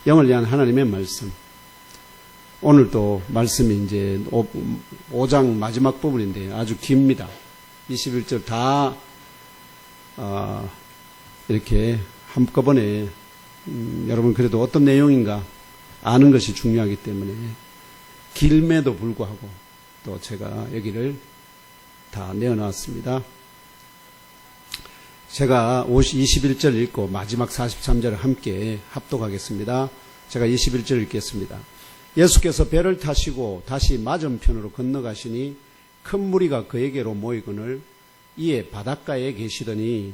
영을 위한 하나님의 말씀. 오늘도 말씀이 이제 5장 마지막 부분인데 아주 깁니다. 21절 다 이렇게 한꺼번에 여러분 그래도 어떤 내용인가 아는 것이 중요하기 때문에 길매도 불구하고 또 제가 여기를 다 내어놨습니다. 제가 21절 읽고 마지막 43절을 함께 합독하겠습니다. 제가 21절 읽겠습니다. 예수께서 배를 타시고 다시 맞은편으로 건너가시니 큰 무리가 그에게로 모이거늘 이에 바닷가에 계시더니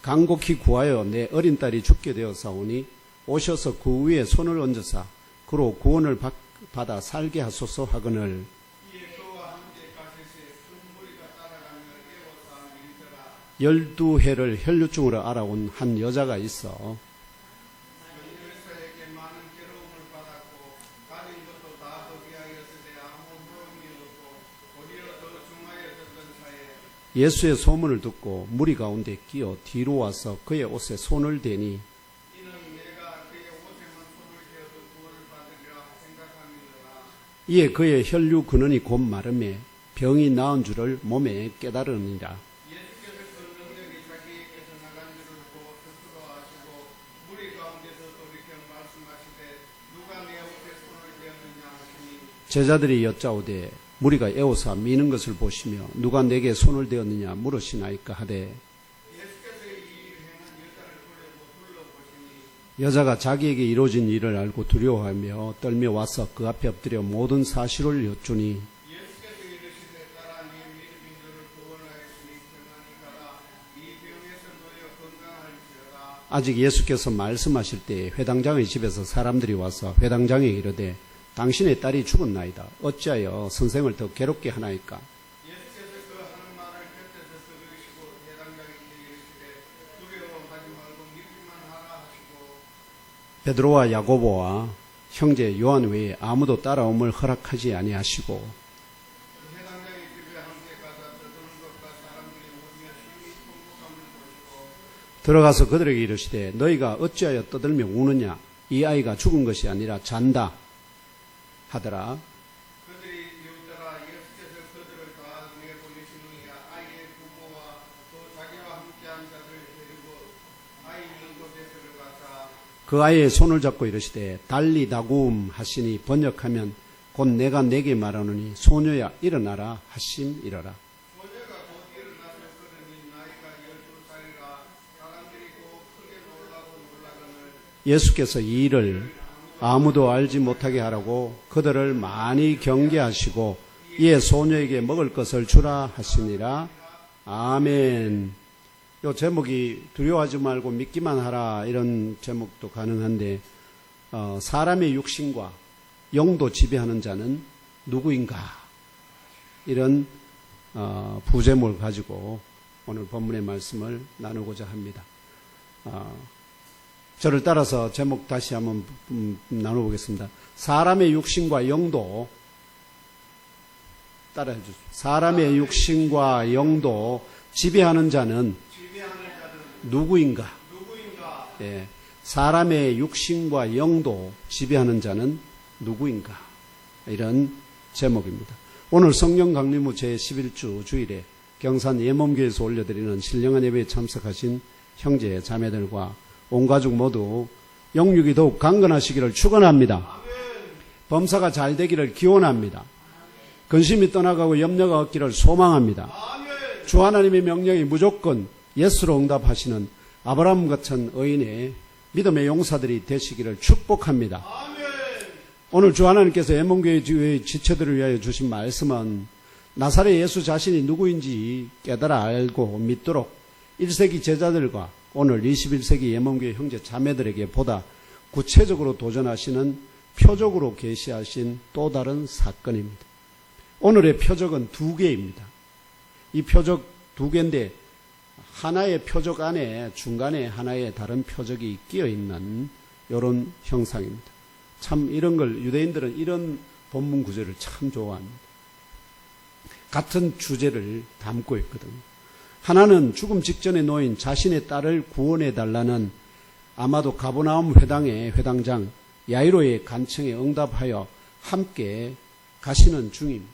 간곡히 구하여 내 어린 딸이 죽게 되었사오니 오셔서 그 위에 손을 얹으사 그로 구원을 받아 살게 하소서 하거늘 12해를 혈류증으로 알아온 한 여자가 있어 예수의 소문을 듣고 무리 가운데 끼어 뒤로 와서 그의 옷에 손을 대니 이에 그의 혈류 근원이 곧 마름에 병이 나은 줄을 몸에 깨달으니라. 제자들이 여짜오되 무리가 에워싸 미는 것을 보시며 누가 내게 손을 대었느냐 물으시나이까 하되 여자가 자기에게 이루어진 일을 알고 두려워하며 떨며 와서 그 앞에 엎드려 모든 사실을 여쭈니 아직 예수께서 말씀하실 때 회당장의 집에서 사람들이 와서 회당장에 이르되 당신의 딸이 죽었나이다. 어찌하여 선생을 더 괴롭게 하나이까? 예수께서 그 하는 말을 곁에서 들으시고 회당장에게 이르시되 두려워하지 말고 믿기만 하라 하시고 베드로와 야고보와 형제 요한 외에 아무도 따라옴을 허락하지 아니하시고 회당장의 집에 함께 가서 떠드는 것과 사람들이 모이며 심히 통곡함을 보시고 들어가서 그들에게 이르시되 너희가 어찌하여 떠들며 우느냐? 이 아이가 죽은 것이 아니라 잔다. 하더라. 그들이 여자라 예수께서 그들을 다 내보내시니 아이의 부모와 또 자기와 함께한 자들 데리고 아이 있는 곳에 들어가사 그 아이의 손을 잡고 이르시되 달리 다굼 하시니 번역하면 곧 내가 내게 말하노니 소녀야 일어나라 하심이러라. 소녀가 곧 일어나셨으니 나이가 12살이라 사람들이 곧 크게 놀라고 놀라거늘 예수께서 이 일을 아무도 알지 못하게 하라고 그들을 많이 경계하시고 이에 소녀에게 먹을 것을 주라 하시니라. 아멘. 이 제목이 두려워하지 말고 믿기만 하라 이런 제목도 가능한데 사람의 육신과 영도 지배하는 자는 누구인가 이런 부제목을 가지고 오늘 본문의 말씀을 나누고자 합니다. 저를 따라서 제목 다시 한번 나눠보겠습니다. 사람의 육신과 영도 따라해 주십시오. 사람의 육신과 영도 지배하는 자는 누구인가? 예, 사람의 육신과 영도 지배하는 자는 누구인가? 이런 제목입니다. 오늘 성령 강림후 제11주 주일에 경산 예몸교에서 올려드리는 신령한 예배에 참석하신 형제 자매들과 온 가족 모두 영육이 더욱 강건하시기를 축원합니다. 아멘. 범사가 잘 되기를 기원합니다. 아멘. 근심이 떠나가고 염려가 없기를 소망합니다. 아멘. 주 하나님의 명령이 무조건 예수로 응답하시는 아브라함 같은 의인의 믿음의 용사들이 되시기를 축복합니다. 아멘. 오늘 주 하나님께서 예몸교회의 지체들을 위하여 주신 말씀은 나사렛 예수 자신이 누구인지 깨달아 알고 믿도록 1세기 제자들과 오늘 21세기 예몸교회 형제 자매들에게 보다 구체적으로 도전하시는 표적으로 계시하신 또 다른 사건입니다. 오늘의 표적은 2개입니다. 이 표적 2개인데 하나의 표적 안에 중간에 하나의 다른 표적이 끼어 있는 이런 형상입니다. 참 이런 걸 유대인들은 이런 본문 구절을 참 좋아합니다. 같은 주제를 담고 있거든요. 하나는 죽음 직전에 놓인 자신의 딸을 구원해달라는 아마도 가버나움 회당의 회당장 야이로의 간청에 응답하여 함께 가시는 중입니다.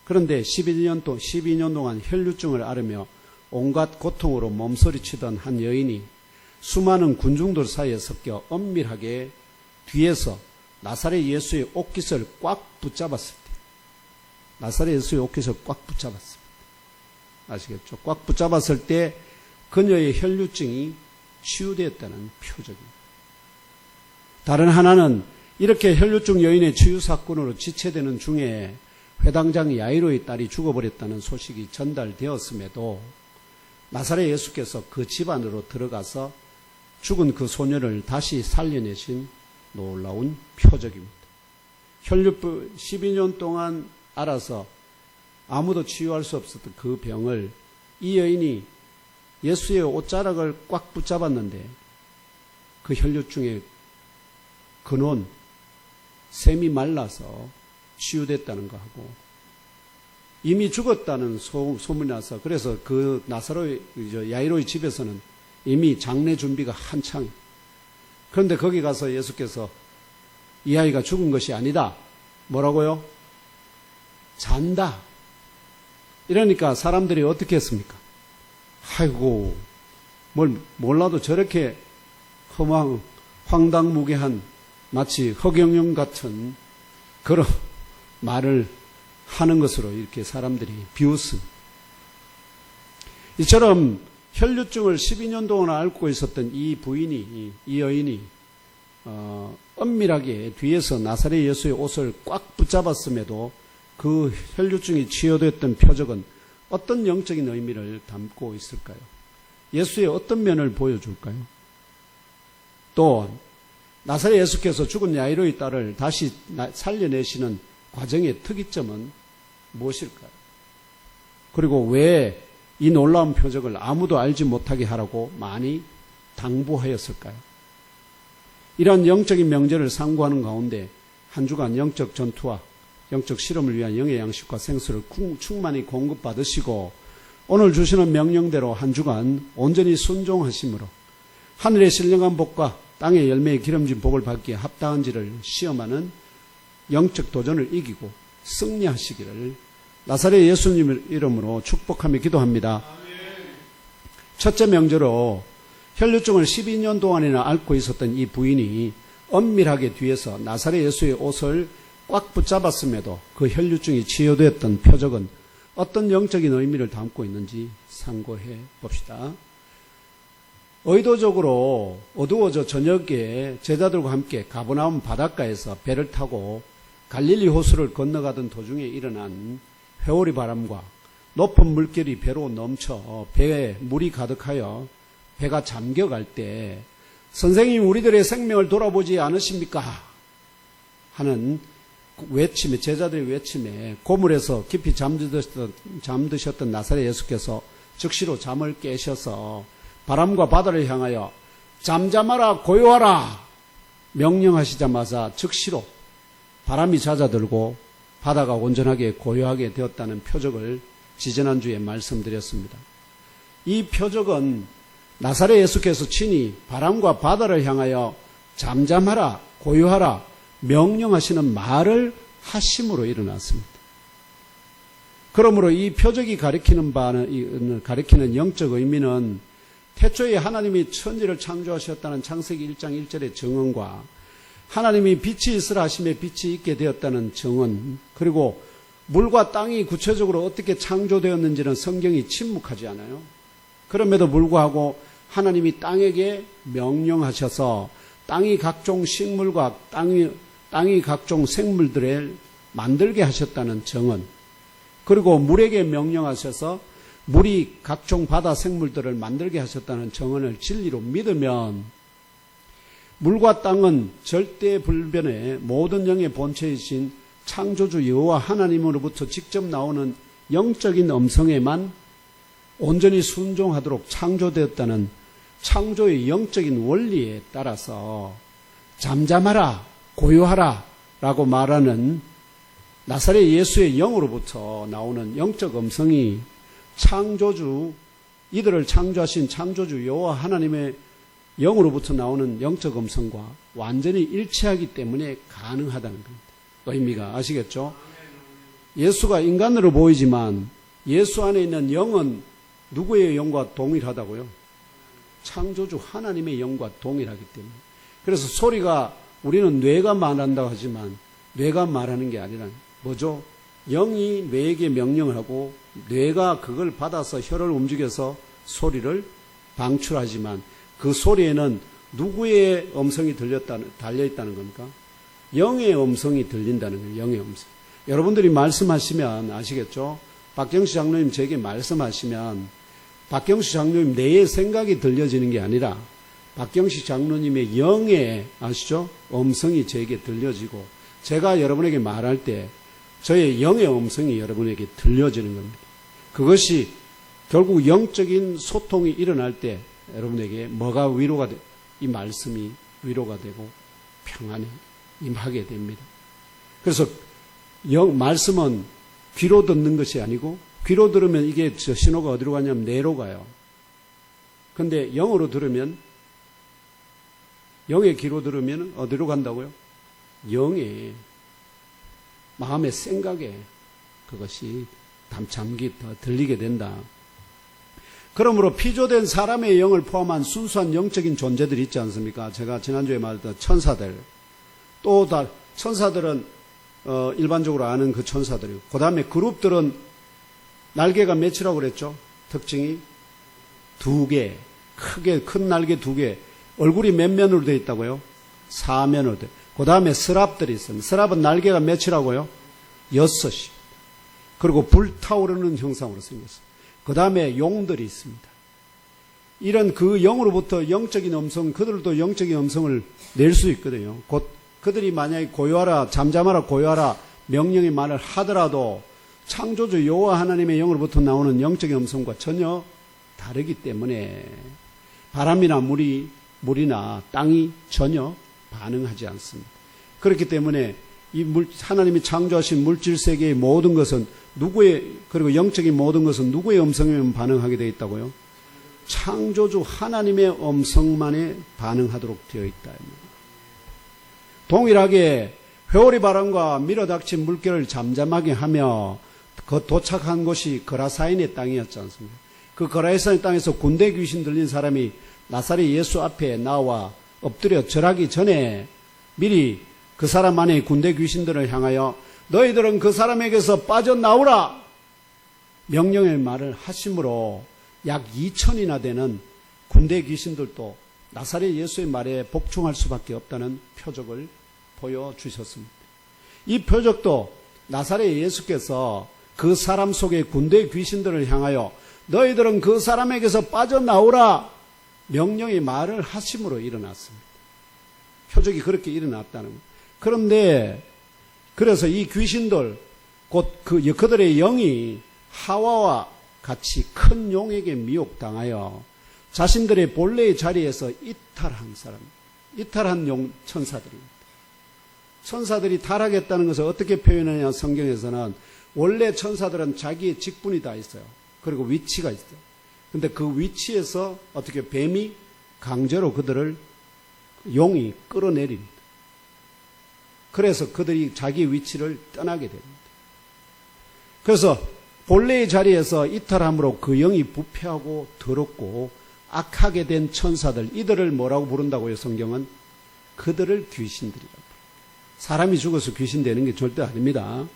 그런데 12년 동안 혈류증을 앓으며 온갖 고통으로 몸서리치던 한 여인이 수많은 군중들 사이에 섞여 엄밀하게 뒤에서 나사렛 예수의 옷깃을 꽉 붙잡았을 때, 나사렛 예수의 옷깃을 꽉 붙잡았습니다. 아시겠죠? 꽉 붙잡았을 때 그녀의 혈류증이 치유되었다는 표적입니다. 다른 하나는 이렇게 혈류증 여인의 치유 사건으로 지체되는 중에 회당장 야이로의 딸이 죽어버렸다는 소식이 전달되었음에도 나사렛 예수께서 그 집안으로 들어가서 죽은 그 소녀를 다시 살려내신 놀라운 표적입니다. 혈류증 12년 동안 앓아서 아무도 치유할 수 없었던 그 병을 이 여인이 예수의 옷자락을 꽉 붙잡았는데 그 혈류증의 근원, 샘이 말라서 치유됐다는 거하고 이미 죽었다는 소문이 나서 그래서 그 야이로의 집에서는 이미 장례 준비가 한창. 그런데 거기 가서 예수께서 이 아이가 죽은 것이 아니다. 뭐라고요? 잔다. 이러니까 사람들이 어떻게 했습니까? 아이고, 뭘 몰라도 저렇게 황당무계한 마치 허경영 같은 그런 말을 하는 것으로 이렇게 사람들이 비웃습니다. 이처럼 혈류증을 12년 동안 앓고 있었던 이 여인이 엄밀하게 뒤에서 나사렛 예수의 옷을 꽉 붙잡았음에도 그 혈류증이 치유됐던 표적은 어떤 영적인 의미를 담고 있을까요? 예수의 어떤 면을 보여줄까요? 또 나사렛 예수께서 죽은 야이로의 딸을 다시 살려내시는 과정의 특이점은 무엇일까요? 그리고 왜 이 놀라운 표적을 아무도 알지 못하게 하라고 많이 당부하였을까요? 이러한 영적인 명제를 상고하는 가운데 한 주간 영적 전투와 영적 실험을 위한 영의 양식과 생수를 충만히 공급받으시고 오늘 주시는 명령대로 한 주간 온전히 순종하심으로 하늘의 신령한 복과 땅의 열매의 기름진 복을 받기에 합당한지를 시험하는 영적 도전을 이기고 승리하시기를 나사렛 예수님 이름으로 축복하며 기도합니다. 첫째 명제로 혈류증을 12년 동안이나 앓고 있었던 이 부인이 엄밀하게 뒤에서 나사렛 예수의 옷을 꽉 붙잡았음에도 그 혈류증이 치유되었던 표적은 어떤 영적인 의미를 담고 있는지 상고해 봅시다. 의도적으로 어두워져 저녁에 제자들과 함께 가버나움 바닷가에서 배를 타고 갈릴리 호수를 건너가던 도중에 일어난 회오리 바람과 높은 물결이 배로 넘쳐 배에 물이 가득하여 배가 잠겨갈 때 선생님 우리들의 생명을 돌아보지 않으십니까? 하는 외침에 제자들의 외침에 고물에서 깊이 잠드셨던 나사렛 예수께서 즉시로 잠을 깨셔서 바람과 바다를 향하여 잠잠하라 고요하라 명령하시자마자 즉시로 바람이 잦아들고 바다가 온전하게 고요하게 되었다는 표적을 지지난주에 말씀드렸습니다. 이 표적은 나사렛 예수께서 친히 바람과 바다를 향하여 잠잠하라 고요하라 명령하시는 말을 하심으로 일어났습니다. 그러므로 이 표적이 가리키는 영적 의미는 태초에 하나님이 천지를 창조하셨다는 창세기 1장 1절의 증언과 하나님이 빛이 있으라 하심에 빛이 있게 되었다는 증언, 그리고 물과 땅이 구체적으로 어떻게 창조되었는지는 성경이 침묵하지 않아요. 그럼에도 불구하고 하나님이 땅에게 명령하셔서 땅이 각종 식물과 땅이 각종 생물들을 만들게 하셨다는 증언, 그리고 물에게 명령하셔서 물이 각종 바다 생물들을 만들게 하셨다는 증언을 진리로 믿으면 물과 땅은 절대불변의 모든 영의 본체이신 창조주 여호와 하나님으로부터 직접 나오는 영적인 음성에만 온전히 순종하도록 창조되었다는 창조의 영적인 원리에 따라서 잠잠하라 고요하라 라고 말하는 나사렛 예수의 영으로부터 나오는 영적 음성이 창조주 이들을 창조하신 창조주 여호와 하나님의 영으로부터 나오는 영적 음성과 완전히 일치하기 때문에 가능하다는 겁니다. 의미가 아시겠죠? 예수가 인간으로 보이지만 예수 안에 있는 영은 누구의 영과 동일하다고요? 창조주 하나님의 영과 동일하기 때문에. 그래서 소리가 우리는 뇌가 말한다고 하지만 뇌가 말하는 게 아니라 뭐죠? 영이 뇌에게 명령을 하고 뇌가 그걸 받아서 혀를 움직여서 소리를 방출하지만 그 소리에는 누구의 음성이 달려있다는 겁니까? 영의 음성이 들린다는 거예요. 영의 음성. 여러분들이 말씀하시면 아시겠죠? 박경수 장로님 제게 말씀하시면 박경수 장로님 뇌의 생각이 들려지는 게 아니라 박경수 장로님의 영의 아시죠? 음성이 제게 들려지고 제가 여러분에게 말할 때 저의 영의 음성이 여러분에게 들려지는 겁니다. 그것이 결국 영적인 소통이 일어날 때 여러분에게 뭐가 위로가 돼? 이 말씀이 위로가 되고 평안에 임하게 됩니다. 그래서 말씀은 귀로 듣는 것이 아니고 귀로 들으면 이게 저 신호가 어디로 가냐면 뇌로 가요. 근데 영으로 들으면 영의 귀로 들으면 어디로 간다고요? 영의 마음의 생각에 그것이 잠기 들리게 된다. 그러므로 피조된 사람의 영을 포함한 순수한 영적인 존재들이 있지 않습니까? 제가 지난주에 말했던 천사들, 또 천사들은 일반적으로 아는 그 천사들이고, 그 다음에 그룹들은 날개가 몇이라고 그랬죠? 특징이 2개, 크게 큰 날개 2개, 얼굴이 몇 면으로 되어 있다고요? 4면으로 되어. 그 다음에 스랍들이 있습니다. 스랍은 날개가 몇이라고요? 6이. 그리고 불타오르는 형상으로 생겼어요. 그 다음에 용들이 있습니다. 이런 그 영으로부터 영적인 음성, 그들도 영적인 음성을 낼 수 있거든요. 곧 그들이 만약에 고요하라, 잠잠하라, 고요하라 명령의 말을 하더라도 창조주 여호와 하나님의 영으로부터 나오는 영적인 음성과 전혀 다르기 때문에 바람이나 물이나 땅이 전혀 반응하지 않습니다. 그렇기 때문에 하나님이 창조하신 물질 세계의 모든 것은 그리고 영적인 모든 것은 누구의 음성에만 반응하게 되어 있다고요? 창조주 하나님의 음성만에 반응하도록 되어 있다. 동일하게 회오리 바람과 밀어닥친 물결을 잠잠하게 하며 그 도착한 곳이 거라사인의 땅이었지 않습니까? 그 거라사인의 땅에서 군대 귀신 들린 사람이 나사렛 예수 앞에 나와 엎드려 절하기 전에 미리 그 사람 안에 군대 귀신들을 향하여 너희들은 그 사람에게서 빠져나오라 명령의 말을 하심으로 약 2천이나 되는 군대 귀신들도 나사렛 예수의 말에 복종할 수밖에 없다는 표적을 보여주셨습니다. 이 표적도 나사렛 예수께서 그 사람 속의 군대 귀신들을 향하여 너희들은 그 사람에게서 빠져나오라 명령의 말을 하심으로 일어났습니다. 표적이 그렇게 일어났다는 거예요. 그런데 그래서 이 귀신들 곧 그들의 영이 하와와 같이 큰 용에게 미혹당하여 자신들의 본래의 자리에서 이탈한 용 천사들입니다. 천사들이 타락했다는 것을 어떻게 표현하냐 성경에서는 원래 천사들은 자기의 직분이 다 있어요. 그리고 위치가 있어요. 근데 그 위치에서 어떻게 뱀이 강제로 그들을 용이 끌어내립니다. 그래서 그들이 자기 위치를 떠나게 됩니다. 그래서 본래의 자리에서 이탈함으로 그 영이 부패하고 더럽고 악하게 된 천사들, 이들을 뭐라고 부른다고요? 성경은 그들을 귀신들이라고. 사람이 죽어서 귀신 되는 게 절대 아닙니다.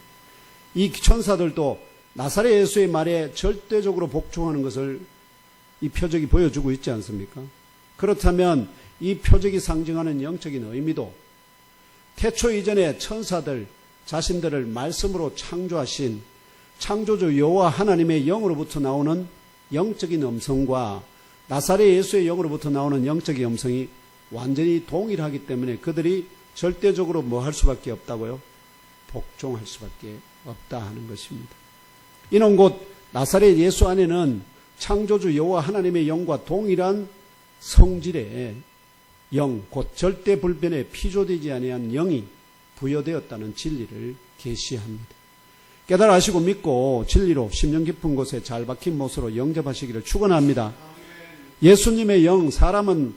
이 천사들도 나사렛 예수의 말에 절대적으로 복종하는 것을 이 표적이 보여주고 있지 않습니까? 그렇다면 이 표적이 상징하는 영적인 의미도 태초 이전에 천사들 자신들을 말씀으로 창조하신 창조주 여호와 하나님의 영으로부터 나오는 영적인 음성과 나사렛 예수의 영으로부터 나오는 영적인 음성이 완전히 동일하기 때문에 그들이 절대적으로 뭐 할 수밖에 없다고요? 복종할 수밖에 없다 하는 것입니다. 이는 곧 나사렛 예수 안에는 창조주 여호와 하나님의 영과 동일한 성질의 영, 곧 절대 불변에 피조되지 아니한 영이 부여되었다는 진리를 계시합니다. 깨달아 아시고 믿고 진리로 심령 깊은 곳에 잘 박힌 못으로 영접하시기를 축원합니다. 예수님의 영, 사람은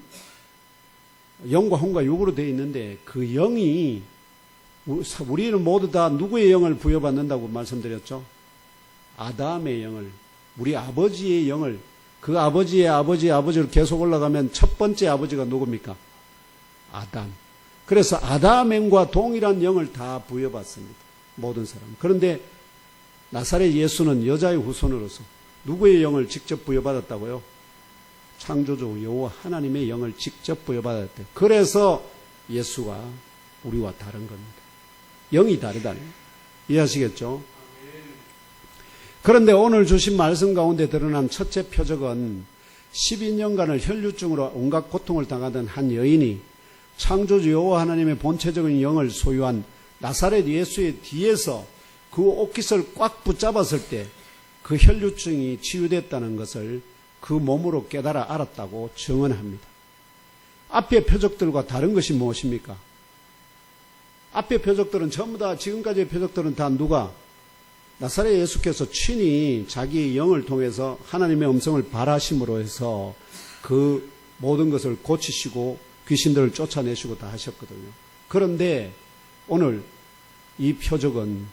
영과 혼과 육으로 되어 있는데 그 영이 우리는 모두 다 누구의 영을 부여받는다고 말씀드렸죠? 아담의 영을, 우리 아버지의 영을, 그 아버지의 아버지의 아버지로 계속 올라가면 첫 번째 아버지가 누굽니까? 아담. 그래서 아담과 동일한 영을 다 부여받습니다. 모든 사람. 그런데 나사렛 예수는 여자의 후손으로서 누구의 영을 직접 부여받았다고요? 창조주 여호와 하나님의 영을 직접 부여받았대요. 그래서 예수가 우리와 다른 겁니다. 영이 다르다는 거예요. 이해하시겠죠? 그런데 오늘 주신 말씀 가운데 드러난 첫째 표적은 12년간을 혈류증으로 온갖 고통을 당하던 한 여인이 창조주 여호와 하나님의 본체적인 영을 소유한 나사렛 예수의 뒤에서 그 옷깃을 꽉 붙잡았을 때 그 혈류증이 치유됐다는 것을 그 몸으로 깨달아 알았다고 증언합니다. 앞의 표적들과 다른 것이 무엇입니까? 앞의 표적들은 전부 다, 지금까지의 표적들은 다 누가? 나사렛 예수께서 친히 자기의 영을 통해서 하나님의 음성을 발하심으로 해서 그 모든 것을 고치시고 귀신들을 쫓아내시고 다 하셨거든요. 그런데 오늘 이 표적은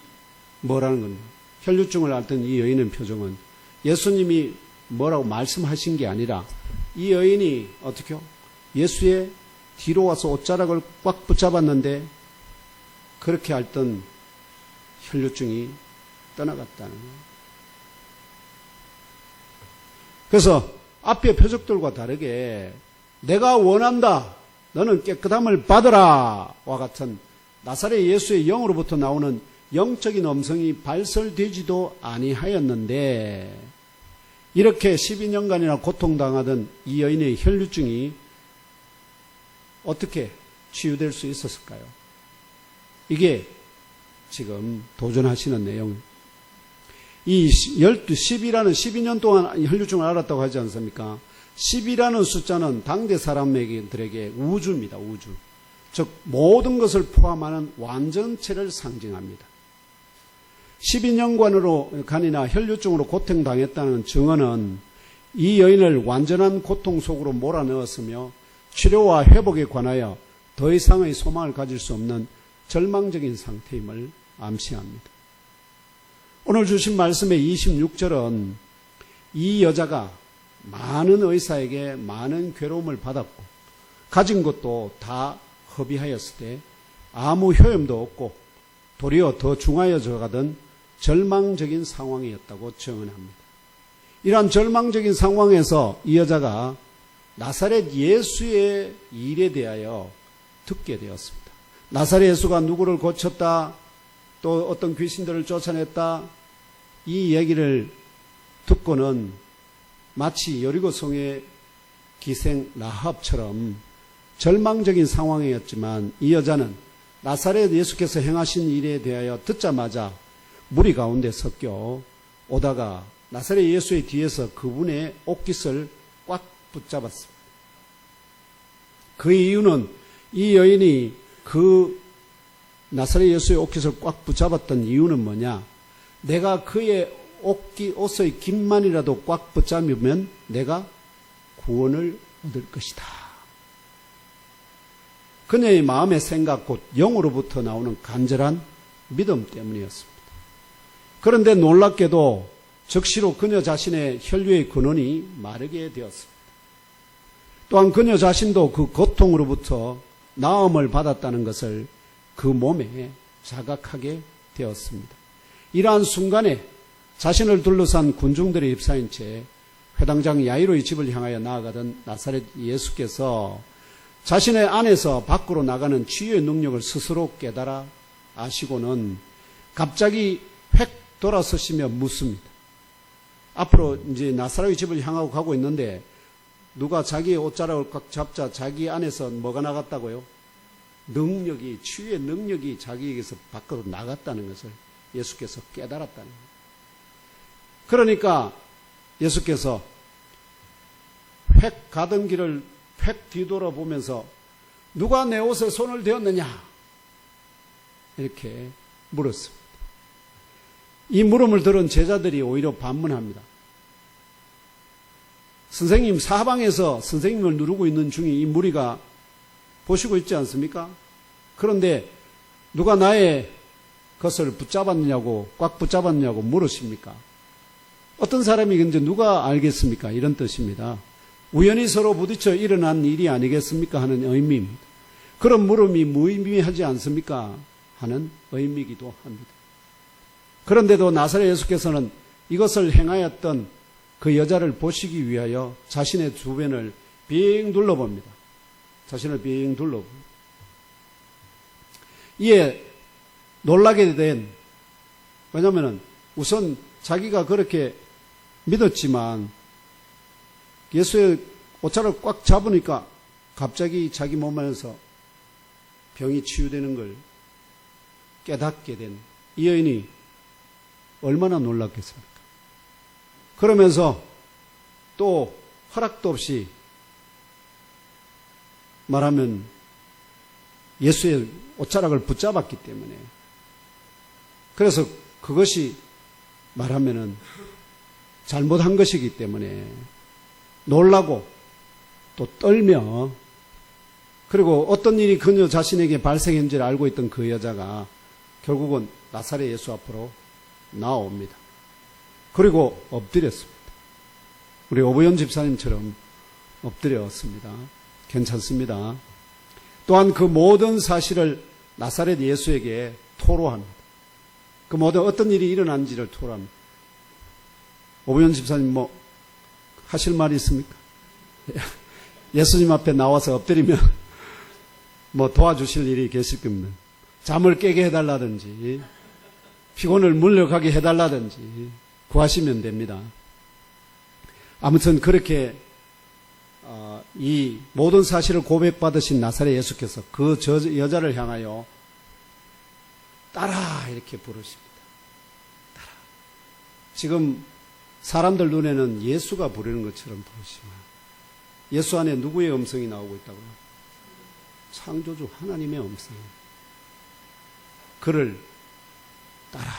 뭐라는 겁니까? 혈류증을 앓던 이 여인의 표적은 예수님이 뭐라고 말씀하신 게 아니라 이 여인이 어떻게요? 예수의 뒤로 와서 옷자락을 꽉 붙잡았는데 그렇게 앓던 혈류증이 떠나갔다는 거예요. 그래서 앞의 표적들과 다르게 내가 원한다, 너는 깨끗함을 받으라 와 같은 나사렛 예수의 영으로부터 나오는 영적인 음성이 발설되지도 아니하였는데 이렇게 12년간이나 고통당하던 이 여인의 혈류증이 어떻게 치유될 수 있었을까요? 이게 지금 도전하시는 내용입니다. 이 10이라는 12년 동안 혈류증을 앓았다고 하지 않습니까? 10이라는 숫자는 당대 사람들에게 우주입니다. 우주. 즉 모든 것을 포함하는 완전체를 상징합니다. 12년간이나 혈류증으로 고통당했다는 증언은 이 여인을 완전한 고통 속으로 몰아넣었으며 치료와 회복에 관하여 더 이상의 소망을 가질 수 없는 절망적인 상태임을 암시합니다. 오늘 주신 말씀의 26절은 이 여자가 많은 의사에게 많은 괴로움을 받았고 가진 것도 다 허비하였을 때 아무 효험도 없고 도리어 더 중하여져 가던 절망적인 상황이었다고 증언합니다. 이러한 절망적인 상황에서 이 여자가 나사렛 예수의 일에 대하여 듣게 되었습니다. 나사렛 예수가 누구를 고쳤다, 또 어떤 귀신들을 쫓아냈다, 이 얘기를 듣고는 마치 여리고성의 기생 라합처럼 절망적인 상황이었지만 이 여자는 나사렛 예수께서 행하신 일에 대하여 듣자마자 무리 가운데 섞여 오다가 나사렛 예수의 뒤에서 그분의 옷깃을 꽉 붙잡았습니다. 그 이유는 이 여인이 그 나사렛 예수의 옷깃을 꽉 붙잡았던 이유는 뭐냐? 내가 그의 옷의 깃만이라도 꽉 붙잡으면 내가 구원을 얻을 것이다. 그녀의 마음의 생각 곧 영으로부터 나오는 간절한 믿음 때문이었습니다. 그런데 놀랍게도 즉시로 그녀 자신의 혈류의 근원이 마르게 되었습니다. 또한 그녀 자신도 그 고통으로부터 나음을 받았다는 것을 그 몸에 자각하게 되었습니다. 이러한 순간에 자신을 둘러싼 군중들의 입사인 채 회당장 야이로의 집을 향하여 나아가던 나사렛 예수께서 자신의 안에서 밖으로 나가는 치유의 능력을 스스로 깨달아 아시고는 갑자기 획 돌아서시며 묻습니다. 앞으로 이제 나사렛의 집을 향하고 가고 있는데 누가 자기의 옷자락을 꽉 잡자 자기 안에서 뭐가 나갔다고요? 능력이, 치유의 능력이 자기에게서 밖으로 나갔다는 것을 예수께서 깨달았다는 거예요. 그러니까 예수께서 획 가던 길을 획 뒤돌아보면서 누가 내 옷에 손을 대었느냐? 이렇게 물었습니다. 이 물음을 들은 제자들이 오히려 반문합니다. 선생님, 사방에서 선생님을 누르고 있는 중에 이 무리가 보시고 있지 않습니까? 그런데 누가 나의 것을 붙잡았느냐고, 꽉 붙잡았느냐고 물으십니까? 어떤 사람이 근데 누가 알겠습니까? 이런 뜻입니다. 우연히 서로 부딪혀 일어난 일이 아니겠습니까? 하는 의미입니다. 그런 물음이 무의미하지 않습니까? 하는 의미이기도 합니다. 그런데도 나사렛 예수께서는 이것을 행하였던 그 여자를 보시기 위하여 자신의 주변을 빙 둘러봅니다. 자신을 빙 둘러봅니다. 이에 놀라게 된, 왜냐하면 우선 자기가 그렇게 믿었지만 예수의 옷자를 꽉 잡으니까 갑자기 자기 몸 안에서 병이 치유되는 걸 깨닫게 된 이 여인이 얼마나 놀랐겠습니까? 그러면서 또 허락도 없이 말하면 예수의 옷자락을 붙잡았기 때문에, 그래서 그것이 말하면은 잘못한 것이기 때문에 놀라고 또 떨며, 그리고 어떤 일이 그녀 자신에게 발생한지를 알고 있던 그 여자가 결국은 나사렛 예수 앞으로 나옵니다. 그리고 엎드렸습니다. 우리 오보연 집사님처럼 엎드렸습니다. 괜찮습니다. 또한 그 모든 사실을 나사렛 예수에게 토로합니다. 그 모든 어떤 일이 일어난지를 토로합니다. 오보연 집사님 뭐 하실 말이 있습니까? 예수님 앞에 나와서 엎드리면 뭐 도와주실 일이 계실 겁니다. 잠을 깨게 해달라든지 피곤을 물려가게 해달라든지 구하시면 됩니다. 아무튼 그렇게 이 모든 사실을 고백받으신 나사렛 예수께서 그 여자를 향하여 따라 이렇게 부르십니다. 따라. 지금 사람들 눈에는 예수가 부르는 것처럼 부르시면 예수 안에 누구의 음성이 나오고 있다고요? 창조주 하나님의 음성. 그를 따라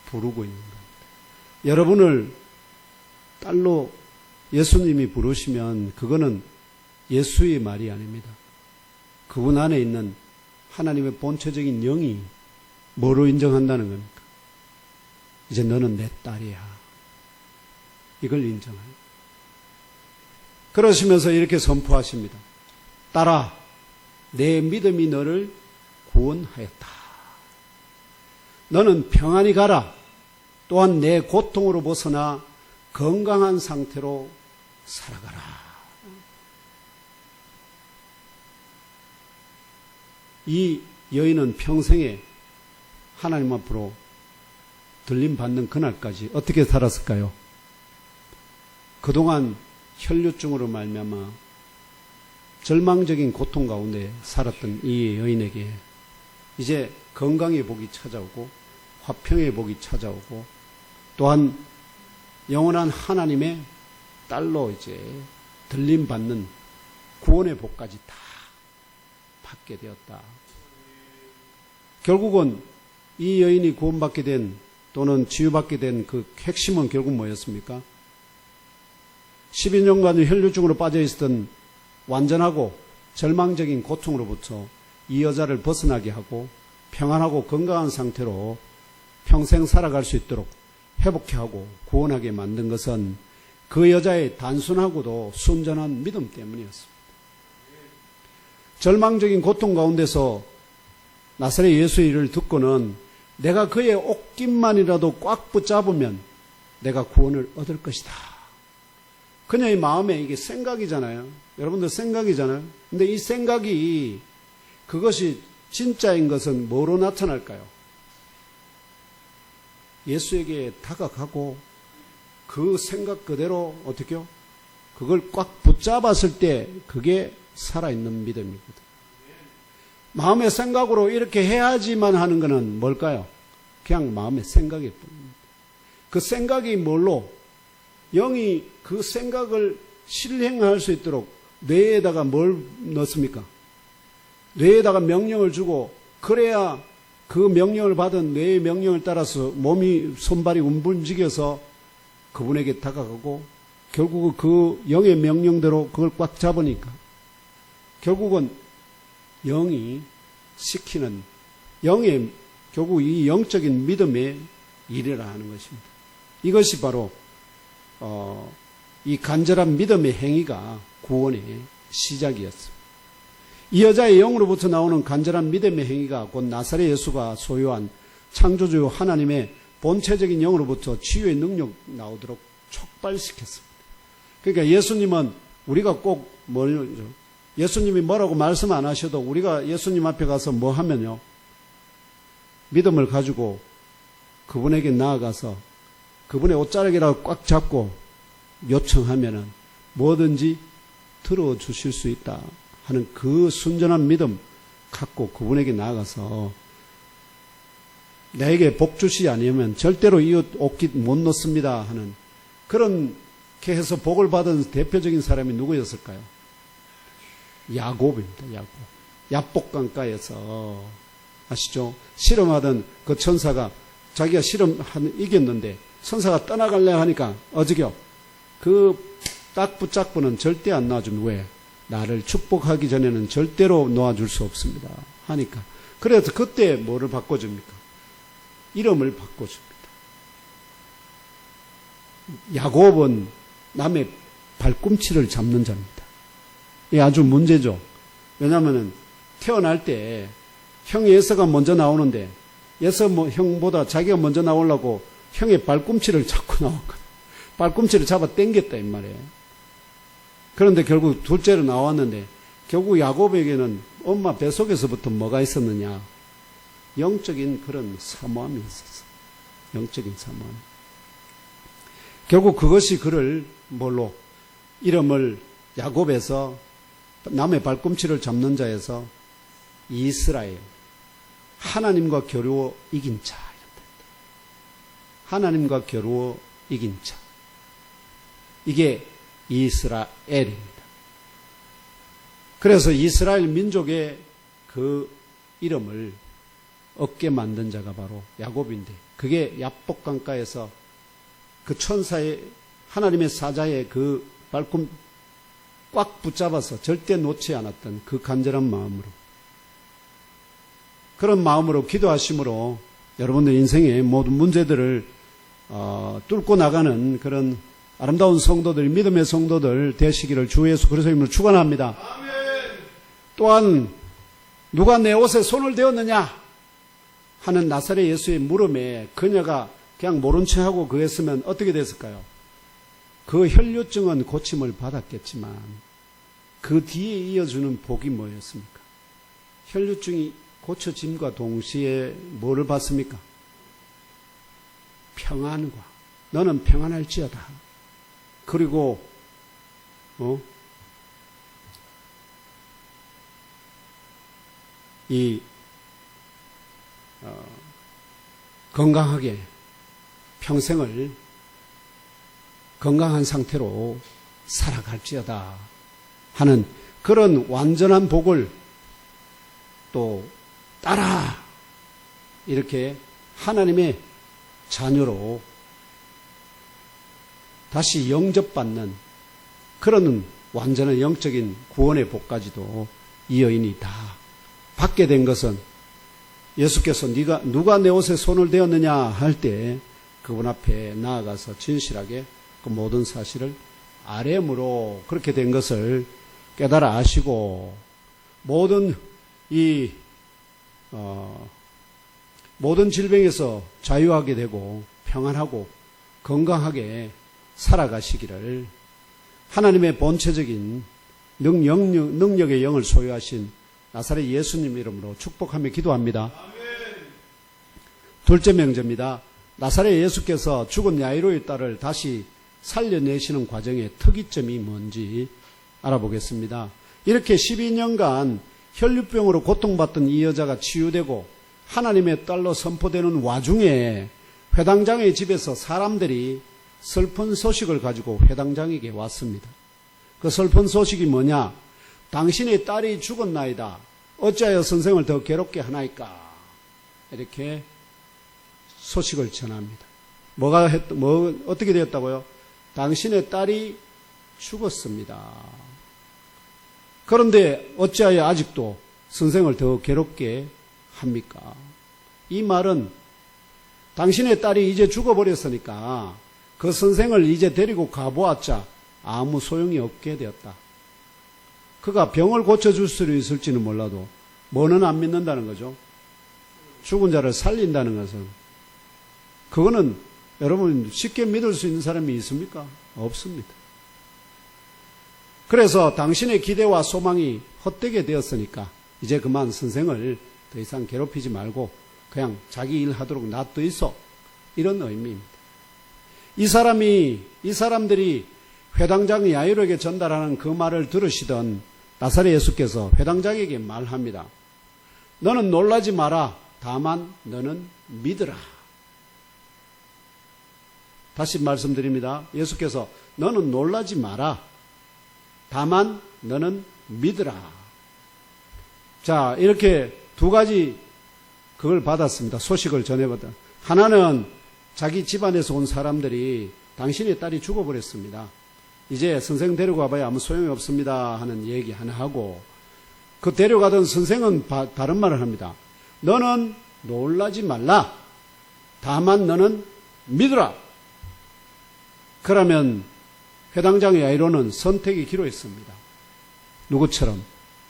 부르고 있는 겁니다. 여러분을 딸로 예수님이 부르시면 그거는 예수의 말이 아닙니다. 그분 안에 있는 하나님의 본체적인 영이 뭐로 인정한다는 겁니까? 이제 너는 내 딸이야. 이걸 인정해요. 그러시면서 이렇게 선포하십니다. 딸아, 내 믿음이 너를 구원하였다. 너는 평안히 가라. 또한 내 고통으로 벗어나 건강한 상태로 살아가라. 이 여인은 평생에 하나님 앞으로 들림받는 그날까지 어떻게 살았을까요? 그동안 혈류증으로 말미암아 절망적인 고통 가운데 살았던 이 여인에게 이제 건강의 복이 찾아오고 화평의 복이 찾아오고 또한 영원한 하나님의 딸로 이제 들림받는 구원의 복까지 다 받게 되었다. 결국은 이 여인이 구원받게 된 또는 치유받게 된 그 핵심은 결국 뭐였습니까? 12년간 혈류증으로 빠져 있었던 완전하고 절망적인 고통으로부터 이 여자를 벗어나게 하고 평안하고 건강한 상태로 평생 살아갈 수 있도록 회복해 하고 구원하게 만든 것은 그 여자의 단순하고도 순전한 믿음 때문이었습니다. 절망적인 고통 가운데서 나사렛 예수의 일을 듣고는 내가 그의 옷깃만이라도 꽉 붙잡으면 내가 구원을 얻을 것이다. 그녀의 마음에 이게 생각이잖아요. 여러분들 생각이잖아요. 근데 이 생각이 그것이 진짜인 것은 뭐로 나타날까요? 예수에게 다가가고 그 생각 그대로 어떻게요? 그걸 꽉 붙잡았을 때 그게 살아있는 믿음이거든. 마음의 생각으로 이렇게 해야지만 하는 것은 뭘까요? 그냥 마음의 생각일 뿐입니다. 그 생각이 뭘로? 영이 그 생각을 실행할 수 있도록 뇌에다가 뭘 넣습니까? 뇌에다가 명령을 주고 그래야 그 명령을 받은 뇌의 명령을 따라서 몸이 손발이 움직여서 그분에게 다가가고 결국은 그 영의 명령대로 그걸 꽉 잡으니까 결국은 영이 시키는 영의 결국 이 영적인 믿음의 일이라 하는 것입니다. 이것이 바로 이 간절한 믿음의 행위가 구원의 시작이었습니다. 이 여자의 영으로부터 나오는 간절한 믿음의 행위가 곧 나사렛 예수가 소유한 창조주 하나님의 본체적인 영으로부터 치유의 능력 나오도록 촉발시켰습니다. 그러니까 예수님은 우리가 꼭 예수님이 뭐라고 말씀 안 하셔도 우리가 예수님 앞에 가서 뭐 하면요, 믿음을 가지고 그분에게 나아가서 그분의 옷자락이라고 꽉 잡고 요청하면은 뭐든지 들어주실 수 있다 하는 그 순전한 믿음 갖고 그분에게 나아가서 나에게 복 주시지 않으면 절대로 이웃 옷깃 못 놓습니다 하는 그렇게 해서 복을 받은 대표적인 사람이 누구였을까요? 야곱입니다. 야곱. 야복강가에서 아시죠? 실험하던 그 천사가 자기가 이겼는데 천사가 떠나갈래 하니까 어저께요. 그 딱 붙잡고는 절대 안 놔주면 왜? 나를 축복하기 전에는 절대로 놓아줄 수 없습니다. 하니까. 그래서 그때 뭐를 바꿔줍니까? 이름을 바꿔줍니다. 야곱은 남의 발꿈치를 잡는 자입니다. 이게 아주 문제죠. 왜냐하면 태어날 때 형이 에서가 먼저 나오는데 에서 형보다 자기가 먼저 나오려고 형의 발꿈치를 잡고 나왔거든. 발꿈치를 잡아 당겼다 이 말이에요. 그런데 결국 둘째로 나왔는데 결국 야곱에게는 엄마 뱃속에서부터 뭐가 있었느냐? 영적인 그런 사모함이 있었어. 영적인 사모함. 결국 그것이 그를 뭘로? 이름을 야곱에서 남의 발꿈치를 잡는 자에서 이스라엘. 하나님과 겨루어 이긴 자. 하나님과 겨루어 이긴 자. 이게 이스라엘입니다. 그래서 이스라엘 민족의 그 이름을 얻게 만든 자가 바로 야곱인데 그게 야복강가에서 그 천사의 하나님의 사자의 그 발꿈 꽉 붙잡아서 절대 놓지 않았던 그 간절한 마음으로 그런 마음으로 기도하심으로 여러분들 인생의 모든 문제들을 뚫고 나가는 그런 아름다운 성도들, 믿음의 성도들 되시기를 주 예수 그리스도의 이름으로 축원합니다. 또한 누가 내 옷에 손을 대었느냐 하는 나사렛 예수의 물음에 그녀가 그냥 모른 척하고 그랬으면 어떻게 됐을까요? 그 혈류증은 고침을 받았겠지만 그 뒤에 이어주는 복이 뭐였습니까? 혈류증이 고쳐짐과 동시에 뭐를 받습니까? 평안과 너는 평안할지어다. 그리고 건강하게 평생을 건강한 상태로 살아갈지어다 하는 그런 완전한 복을 또 따라 이렇게 하나님의 자녀로 다시 영접받는 그런 완전한 영적인 구원의 복까지도 이 여인이 다 받게 된 것은 예수께서 누가 내 옷에 손을 대었느냐 할 때 그분 앞에 나아가서 진실하게 그 모든 사실을 아뢰므로 그렇게 된 것을 깨달아 아시고 모든 모든 질병에서 자유하게 되고 평안하고 건강하게 살아가시기를 하나님의 본체적인 능력의 영을 소유하신 나사렛 예수님 이름으로 축복하며 기도합니다. 둘째 명제입니다. 나사렛 예수께서 죽은 야이로의 딸을 다시 살려내시는 과정의 특이점이 뭔지 알아보겠습니다. 이렇게 12년간 혈류병으로 고통받던 이 여자가 치유되고 하나님의 딸로 선포되는 와중에 회당장의 집에서 사람들이 슬픈 소식을 가지고 회당장에게 왔습니다. 그 슬픈 소식이 뭐냐? 당신의 딸이 죽었나이다. 어찌하여 선생을 더 괴롭게 하나이까? 이렇게 소식을 전합니다. 어떻게 되었다고요? 당신의 딸이 죽었습니다. 그런데 어찌하여 아직도 선생을 더 괴롭게 합니까? 이 말은 당신의 딸이 이제 죽어버렸으니까 그 선생을 이제 데리고 가보았자 아무 소용이 없게 되었다. 그가 병을 고쳐줄 수 있을지는 몰라도 뭐는 안 믿는다는 거죠. 죽은 자를 살린다는 것은. 그거는 여러분 쉽게 믿을 수 있는 사람이 있습니까? 없습니다. 그래서 당신의 기대와 소망이 헛되게 되었으니까 이제 그만 선생을 더 이상 괴롭히지 말고 그냥 자기 일 하도록 놔둬 있어. 이런 의미입니다. 이 사람들이 회당장 야이로에게 전달하는 그 말을 들으시던 나사렛 예수께서 회당장에게 말합니다. 너는 놀라지 마라. 다만 너는 믿으라. 다시 말씀드립니다. 예수께서 너는 놀라지 마라. 다만 너는 믿으라. 자, 이렇게 두 가지 그걸 받았습니다. 소식을 전해받아. 하나는 자기 집안에서 온 사람들이 당신의 딸이 죽어버렸습니다. 이제 선생 데리고 가봐야 아무 소용이 없습니다 하는 얘기 하나 하고, 그 데려가던 선생은 다른 말을 합니다. 너는 놀라지 말라. 다만 너는 믿으라. 그러면 회당장 야이로는 선택의 기로 있습니다. 누구처럼?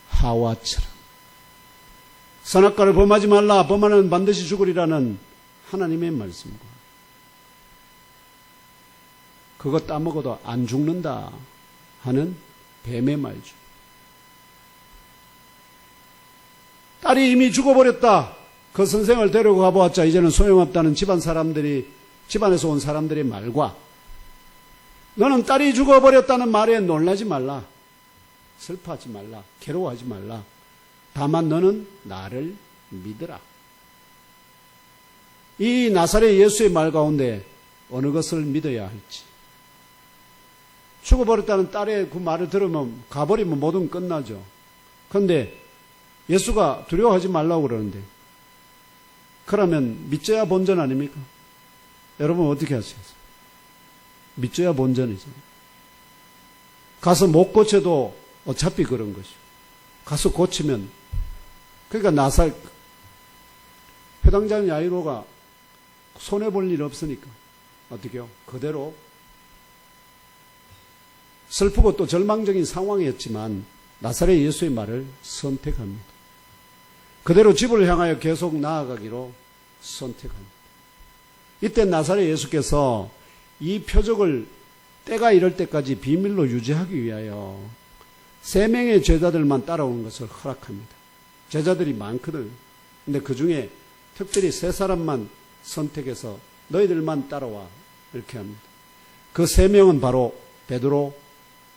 하와처럼. 선악과를 범하지 말라. 범하는 반드시 죽으리라는 하나님의 말씀과 그거 따먹어도 안 죽는다 하는 뱀의 말죠. 딸이 이미 죽어버렸다. 그 선생을 데리고 가보았자 이제는 소용없다는 집안에서 온 사람들의 말과, 너는 딸이 죽어버렸다는 말에 놀라지 말라. 슬퍼하지 말라. 괴로워하지 말라. 다만 너는 나를 믿으라. 이 나사렛 예수의 말 가운데 어느 것을 믿어야 할지. 죽어버렸다는 딸의 그 말을 들으면 가버리면 모든 끝나죠. 그런데 예수가 두려워하지 말라고 그러는데, 그러면 믿져야 본전 아닙니까? 여러분 어떻게 하시겠어요? 믿져야 본전이죠. 가서 못 고쳐도 어차피 그런 것이고, 가서 고치면, 그러니까 회당장 야이로가 손해볼 일 없으니까 어떻게요? 그대로 슬프고 또 절망적인 상황이었지만 나사렛 예수의 말을 선택합니다. 그대로 집을 향하여 계속 나아가기로 선택합니다. 이때 나사렛 예수께서 이 표적을 때가 이럴 때까지 비밀로 유지하기 위하여 3명의 제자들만 따라오는 것을 허락합니다. 제자들이 많거든요. 근데 그 중에 특별히 3사람만 선택해서 너희들만 따라와 이렇게 합니다. 그 3명은 바로 베드로,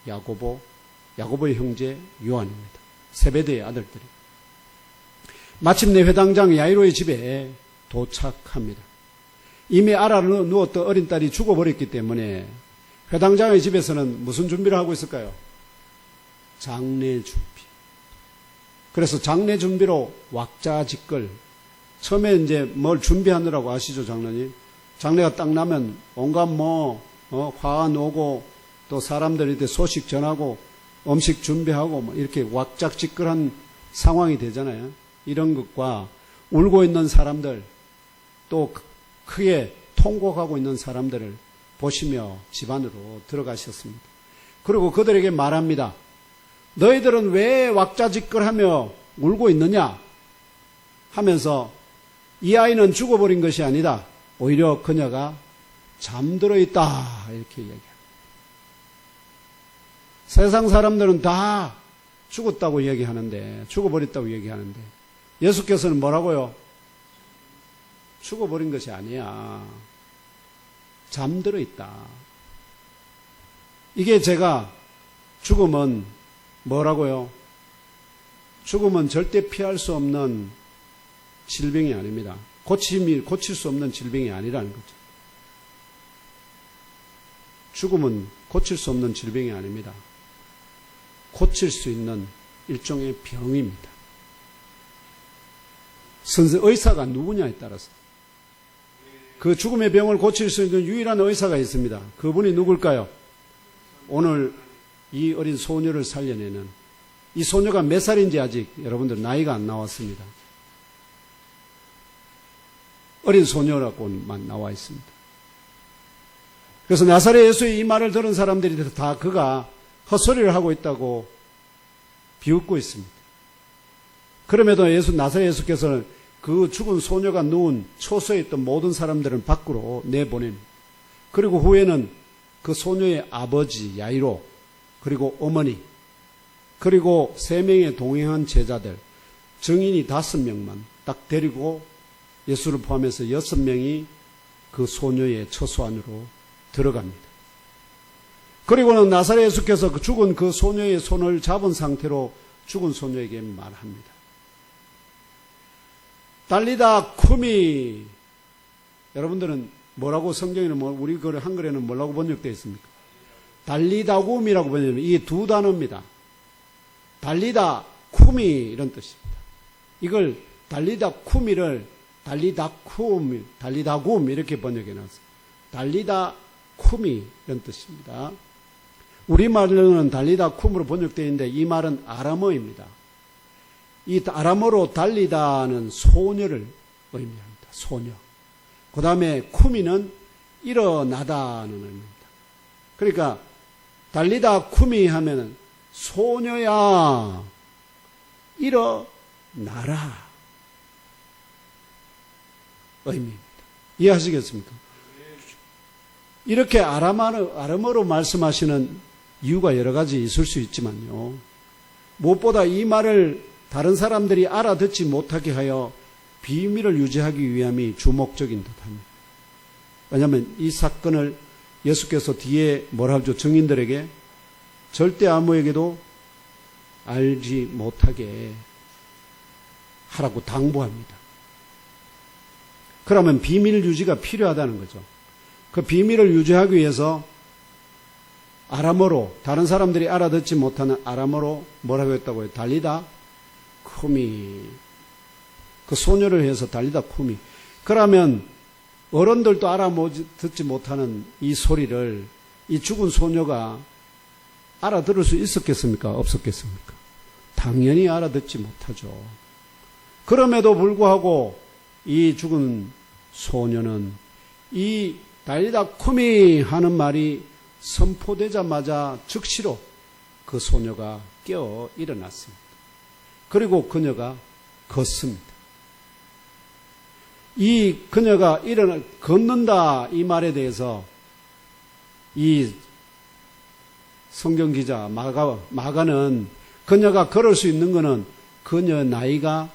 야고보의 형제 요한입니다. 세베대의 아들들이. 마침내 회당장 야이로의 집에 도착합니다. 이미 알아 누웠던 어린 딸이 죽어버렸기 때문에 회당장의 집에서는 무슨 준비를 하고 있을까요? 장례 준비. 그래서 장례 준비로 왁자지껄. 처음에 이제 뭘 준비하느라고 아시죠, 장로님? 장례가 딱 나면 온갖 화환 오고 또 사람들한테 소식 전하고 음식 준비하고 이렇게 왁자지껄한 상황이 되잖아요. 이런 것과 울고 있는 사람들, 또 크게 통곡하고 있는 사람들을 보시며 집 안으로 들어가셨습니다. 그리고 그들에게 말합니다. 너희들은 왜 왁자지껄하며 울고 있느냐 하면서 이 아이는 죽어버린 것이 아니다. 오히려 그녀가 잠들어 있다. 이렇게 얘기합니다. 세상 사람들은 다 죽었다고 얘기하는데, 죽어버렸다고 얘기하는데, 예수께서는 뭐라고요? 죽어버린 것이 아니야. 잠들어 있다. 이게 제가 죽음은 뭐라고요? 죽음은 절대 피할 수 없는 질병이 아닙니다. 고칠 수 없는 질병이 아니라는 거죠. 죽음은 고칠 수 없는 질병이 아닙니다. 고칠 수 있는 일종의 병입니다. 의사가 누구냐에 따라서. 그 죽음의 병을 고칠 수 있는 유일한 의사가 있습니다. 그분이 누굴까요? 오늘 이 어린 소녀를 살려내는, 이 소녀가 몇 살인지 아직 여러분들 나이가 안 나왔습니다. 어린 소녀라고만 나와 있습니다. 그래서 나사렛 예수의 이 말을 들은 사람들이 다 그가 헛소리를 하고 있다고 비웃고 있습니다. 그럼에도 나사렛 예수께서는 그 죽은 소녀가 누운 초소에 있던 모든 사람들을 밖으로 내보냅니다. 그리고 후에는 그 소녀의 아버지 야이로, 그리고 어머니, 그리고 3명의 동행한 제자들, 증인이 5명만 딱 데리고 예수를 포함해서 6명이 그 소녀의 처소 안으로 들어갑니다. 그리고는 나사렛 예수께서 죽은 그 소녀의 손을 잡은 상태로 죽은 소녀에게 말합니다. 달리다 쿠미. 여러분들은 뭐라고 성경에는 우리 한글에는 뭐라고 번역되어 있습니까? 달리다쿰이라고 번역되어 있습니다. 이 두 단어입니다. 달리다 쿠미 이런 뜻입니다. 이걸 달리다 쿠미를 달리다쿰 이렇게 번역해 놨어요. 달리다 쿠미 이런 뜻입니다. 우리말로는 달리다 쿰으로 번역되어 있는데 이 말은 아람어입니다. 이 아람어로 달리다는 소녀를 의미합니다. 소녀. 그 다음에 쿠미는 일어나다는 의미입니다. 그러니까 달리다 쿠미 하면은 소녀야 일어나라 의미입니다. 이해하시겠습니까? 이렇게 아람어로 말씀하시는 이유가 여러 가지 있을 수 있지만요. 무엇보다 이 말을 다른 사람들이 알아듣지 못하게 하여 비밀을 유지하기 위함이 주목적인 듯합니다. 왜냐하면 이 사건을 예수께서 뒤에 뭐라 하죠? 증인들에게 절대 아무에게도 알지 못하게 하라고 당부합니다. 그러면 비밀 유지가 필요하다는 거죠. 그 비밀을 유지하기 위해서 아람어로, 다른 사람들이 알아듣지 못하는 아람어로 뭐라고 했다고요? 달리다 쿠미. 그 소녀를 해서 달리다 쿠미. 그러면 어른들도 알아듣지 못하는 이 소리를 이 죽은 소녀가 알아들을 수 있었겠습니까? 없었겠습니까? 당연히 알아듣지 못하죠. 그럼에도 불구하고 이 죽은 소녀는 이 달리다 쿠미 하는 말이 선포되자마자 즉시로 그 소녀가 깨어 일어났습니다. 그리고 그녀가 걷습니다. 이 그녀가 걷는다 이 말에 대해서 이 성경 기자 마가는 그녀가 걸을 수 있는 것은 그녀의 나이가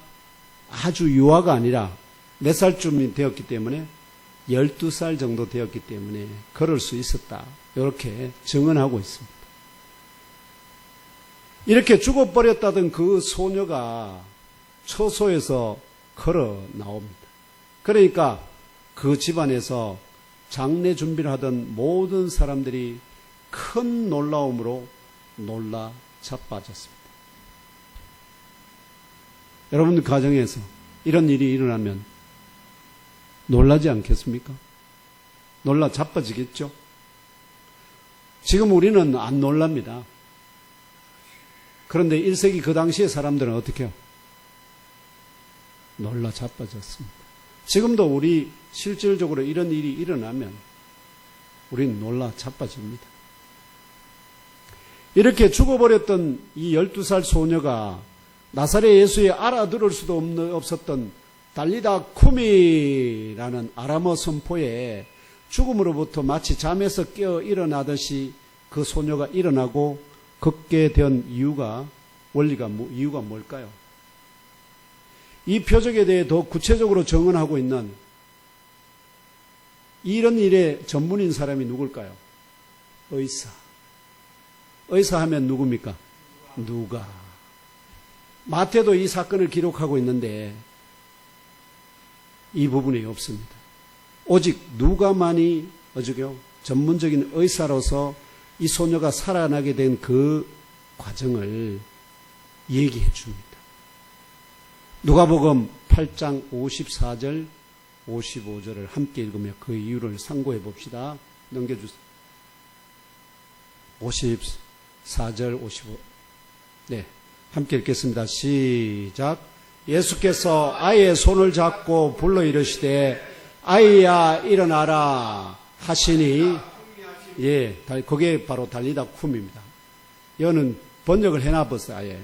아주 유아가 아니라 몇 살쯤이 되었기 때문에 12살 정도 되었기 때문에 걸을 수 있었다. 이렇게 증언하고 있습니다. 이렇게 죽어버렸다던 그 소녀가 처소에서 걸어 나옵니다. 그러니까 그 집안에서 장례 준비를 하던 모든 사람들이 큰 놀라움으로 놀라 자빠졌습니다. 여러분들 가정에서 이런 일이 일어나면 놀라지 않겠습니까? 놀라 자빠지겠죠? 지금 우리는 안 놀랍니다. 그런데 1세기 그 당시의 사람들은 어떻게 해요? 놀라 자빠졌습니다. 지금도 우리 실질적으로 이런 일이 일어나면 우리는 놀라 자빠집니다. 이렇게 죽어버렸던 이 12살 소녀가 나사렛 예수에 알아들을 수도 없었던 달리다 쿠미라는 아람어 선포에 죽음으로부터 마치 잠에서 깨어 일어나듯이 그 소녀가 일어나고 걷게 된 이유가 뭘까요? 이 표적에 대해 더 구체적으로 증언하고 있는 이런 일의 전문인 사람이 누굴까요? 의사. 의사 하면 누굽니까? 누가. 마태도 이 사건을 기록하고 있는데 이 부분이 없습니다. 오직 누가만이 전문적인 의사로서 이 소녀가 살아나게 된 그 과정을 얘기해 줍니다. 누가복음 8장 54절, 55절을 함께 읽으며 그 이유를 상고해 봅시다. 넘겨주세요. 54절, 55. 네, 함께 읽겠습니다. 시작. 예수께서 아이의 손을 잡고 불러 이르시되 아이야 일어나라 하시니, 예, 그게 바로 달리다 쿰입니다. 이거는 번역을 해놔버렸어요. 아예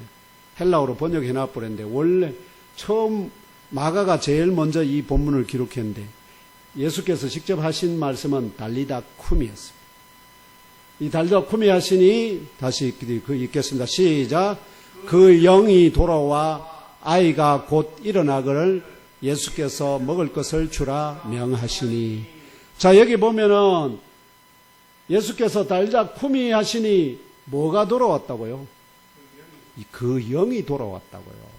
헬라어로 번역해놔버렸는데, 원래 처음 마가가 제일 먼저 이 본문을 기록했는데 예수께서 직접 하신 말씀은 달리다 쿰이었습니다. 이 달리다 쿰이 하시니, 다시 읽겠습니다. 시작. 그 영이 돌아와 아이가 곧 일어나거늘 예수께서 먹을 것을 주라 명하시니. 자, 여기 보면은 예수께서 달리다 쿰이 하시니 뭐가 돌아왔다고요? 그 영이 돌아왔다고요.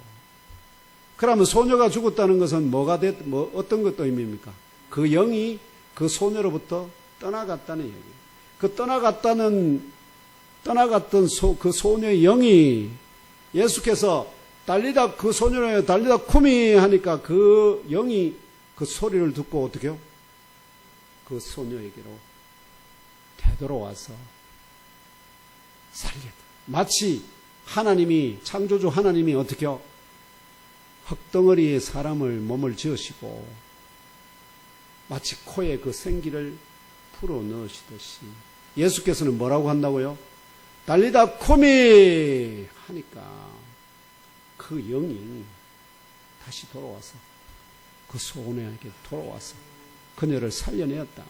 그러면 소녀가 죽었다는 것은 어떤 것도 의미입니까? 그 영이 그 소녀로부터 떠나갔다는 얘기예요. 그 떠나갔던 그 소녀의 영이, 예수께서 달리다, 그 소녀를 달리다 쿰이 하니까 그 영이 그 소리를 듣고 어떻게 해요? 그 소녀에게로 되돌아와서 살렸다. 마치 하나님이, 창조주 하나님이 어떻게 해요? 흙덩어리에 사람을 몸을 지으시고 마치 코에 그 생기를 풀어 넣으시듯이 예수께서는 뭐라고 한다고요? 달리다 쿰이 하니까 그 영이 다시 돌아와서 그 소녀에게 돌아와서 그녀를 살려내었다.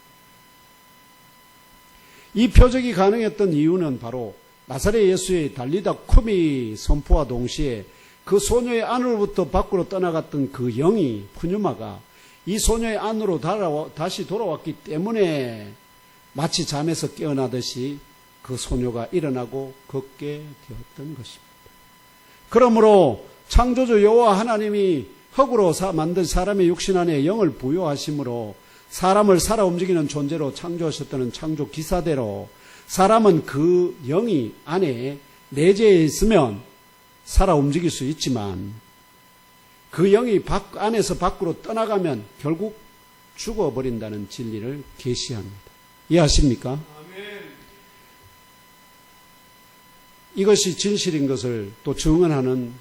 이 표적이 가능했던 이유는 바로 나사렛 예수의 달리다 쿰이 선포와 동시에 그 소녀의 안으로부터 밖으로 떠나갔던 그 영이, 푸뉴마가 이 소녀의 안으로 다시 돌아왔기 때문에 마치 잠에서 깨어나듯이 그 소녀가 일어나고 걷게 되었던 것입니다. 그러므로 창조주 여호와 하나님이 흙으로 만든 사람의 육신 안에 영을 부여하심으로 사람을 살아 움직이는 존재로 창조하셨다는 창조 기사대로 사람은 그 영이 안에 내재해 있으면 살아 움직일 수 있지만 그 영이 안에서 밖으로 떠나가면 결국 죽어버린다는 진리를 계시합니다. 이해하십니까? 아멘. 이것이 진실인 것을 또 증언하는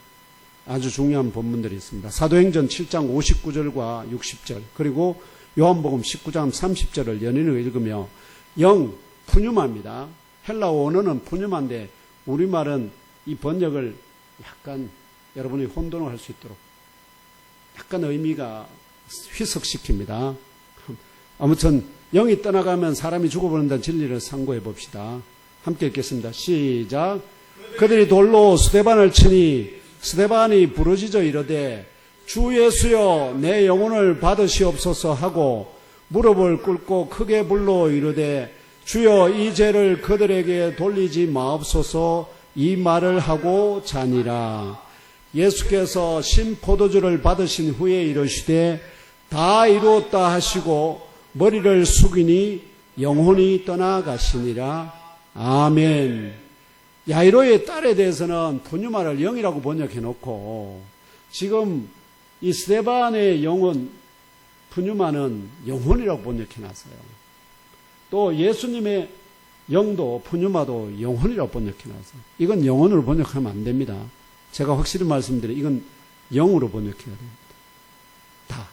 아주 중요한 본문들이 있습니다. 사도행전 7장 59절과 60절, 그리고 요한복음 19장 30절을 연인으로 읽으며 영, 푸뉴마입니다. 헬라어 언어는 푸뉴마인데 우리말은 이 번역을 약간 여러분이 혼돈을 할 수 있도록 약간 의미가 희석시킵니다. 아무튼 영이 떠나가면 사람이 죽어버린다는 진리를 상고해 봅시다. 함께 읽겠습니다. 시작. 그들이 돌로 스데반을 치니 스데반이 부르짖어 이르되 주 예수여 내 영혼을 받으시옵소서 하고 무릎을 꿇고 크게 불러 이르되 주여 이 죄를 그들에게 돌리지 마옵소서 이 말을 하고 자니라. 예수께서 신포도주를 받으신 후에 이르시되 다 이루었다 하시고 머리를 숙이니 영혼이 떠나가시니라. 아멘. 야이로의 딸에 대해서는 푸뉴마를 영이라고 번역해 놓고 지금 이 스데반의 영혼 푸뉴마는 영혼이라고 번역해 놨어요. 또 예수님의 영도 푸뉴마도 영혼이라고 번역해 놨어요. 이건 영혼으로 번역하면 안 됩니다. 제가 확실히 말씀드려요. 이건 영으로 번역해야 됩니다. 다.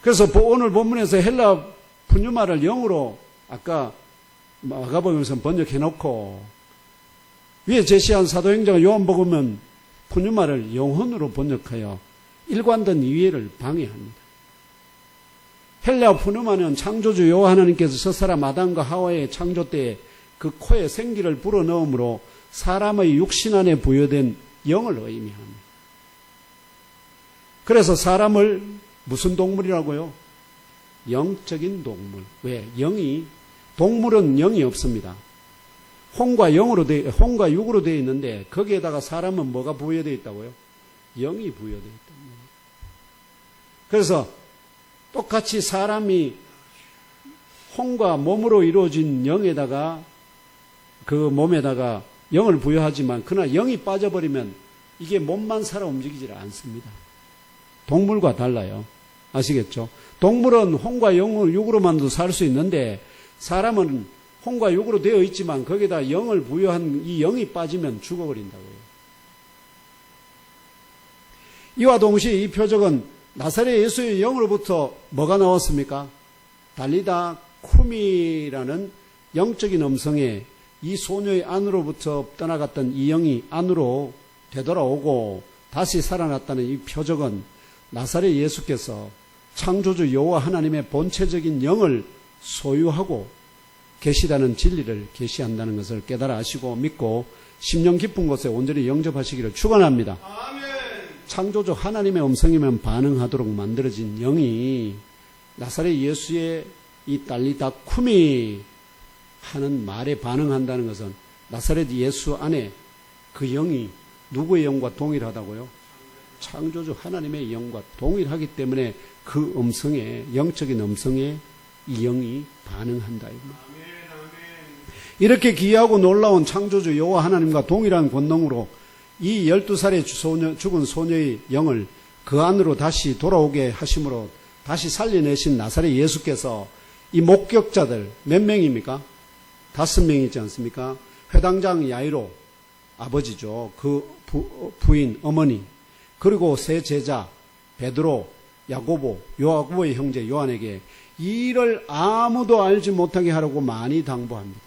그래서 오늘 본문에서 헬라 푸뉴마를 영으로 아까 마가복음에서 번역해 놓고 위에 제시한 사도행전 요한복음은 푸뉴마를 영혼으로 번역하여 일관된 이해를 방해합니다. 헬라 푸뉴마는 창조주 여호와 하나님께서 첫사람 아담과 하와의 창조 때에 그 코에 생기를 불어넣음으로 사람의 육신 안에 부여된 영을 의미합니다. 그래서 사람을 무슨 동물이라고요? 영적인 동물. 왜? 동물은 영이 없습니다. 혼과 육으로 되어 있는데 거기에다가 사람은 뭐가 부여되어 있다고요? 영이 부여되어 있다. 그래서 똑같이 사람이 혼과 몸으로 이루어진 영에다가 그 몸에다가 영을 부여하지만 그러나 영이 빠져버리면 이게 몸만 살아 움직이질 않습니다. 동물과 달라요. 아시겠죠? 동물은 혼과 육으로만도 살 수 있는데 사람은 혼과 육으로 되어 있지만 거기다 영을 부여한 이 영이 빠지면 죽어버린다고요. 이와 동시에 이 표적은 나사렛 예수의 영으로부터 뭐가 나왔습니까? 달리다 쿠미라는 영적인 음성에 이 소녀의 안으로부터 떠나갔던 이 영이 안으로 되돌아오고 다시 살아났다는 이 표적은 나사렛 예수께서 창조주 여호와 하나님의 본체적인 영을 소유하고 계시다는 진리를 계시한다는 것을 깨달아 아시고 믿고 심령 깊은 곳에 온전히 영접하시기를 축원합니다. 아멘. 창조주 하나님의 음성이면 반응하도록 만들어진 영이 나사렛 예수의 이 달리다 쿠미 하는 말에 반응한다는 것은 나사렛 예수 안에 그 영이 누구의 영과 동일하다고요? 창조주 하나님의 영과 동일하기 때문에 그 음성에, 영적인 음성에 이 영이 반응한다. 이렇게 귀하고 놀라운 창조주 여호와 하나님과 동일한 권능으로 이 12살의 죽은 소녀의 영을 그 안으로 다시 돌아오게 하심으로 다시 살려내신 나사렛 예수께서 이 목격자들 몇 명입니까? 5명이지 않습니까? 회당장 야이로 아버지죠. 그 부인 어머니 그리고 세 제자 베드로 야고보의 형제 요한에게 이 일을 아무도 알지 못하게 하라고 많이 당부합니다.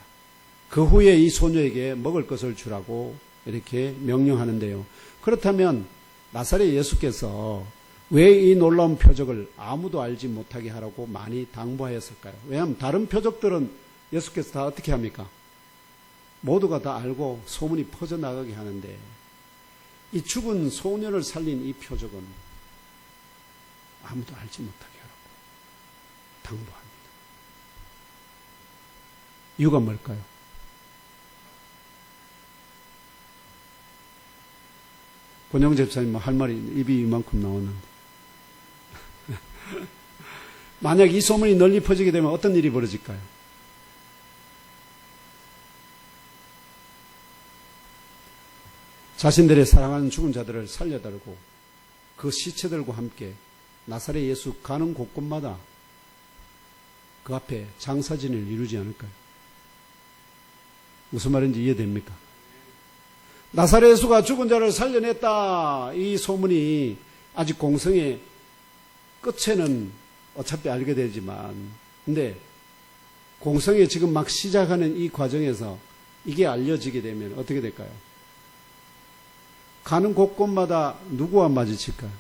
그 후에 이 소녀에게 먹을 것을 주라고 이렇게 명령하는데요. 그렇다면 나사렛 예수께서 왜 이 놀라운 표적을 아무도 알지 못하게 하라고 많이 당부하였을까요? 왜냐하면 다른 표적들은 예수께서 다 어떻게 합니까? 모두가 다 알고 소문이 퍼져나가게 하는데 이 죽은 소년을 살린 이 표적은 아무도 알지 못하게 하라고 당부합니다. 이유가 뭘까요? 권영 집사님 할 말이 입이 이만큼 나오는데 만약 이 소문이 널리 퍼지게 되면 어떤 일이 벌어질까요? 자신들의 사랑하는 죽은 자들을 살려달라고 그 시체들과 함께 나사렛 예수 가는 곳곳마다 그 앞에 장사진을 이루지 않을까요? 무슨 말인지 이해됩니까? 나사렛 예수가 죽은 자를 살려냈다 이 소문이 아직 공성의 끝에는 어차피 알게 되지만 근데 공성에 지금 막 시작하는 이 과정에서 이게 알려지게 되면 어떻게 될까요? 가는 곳곳마다 누구와 마주칠까요?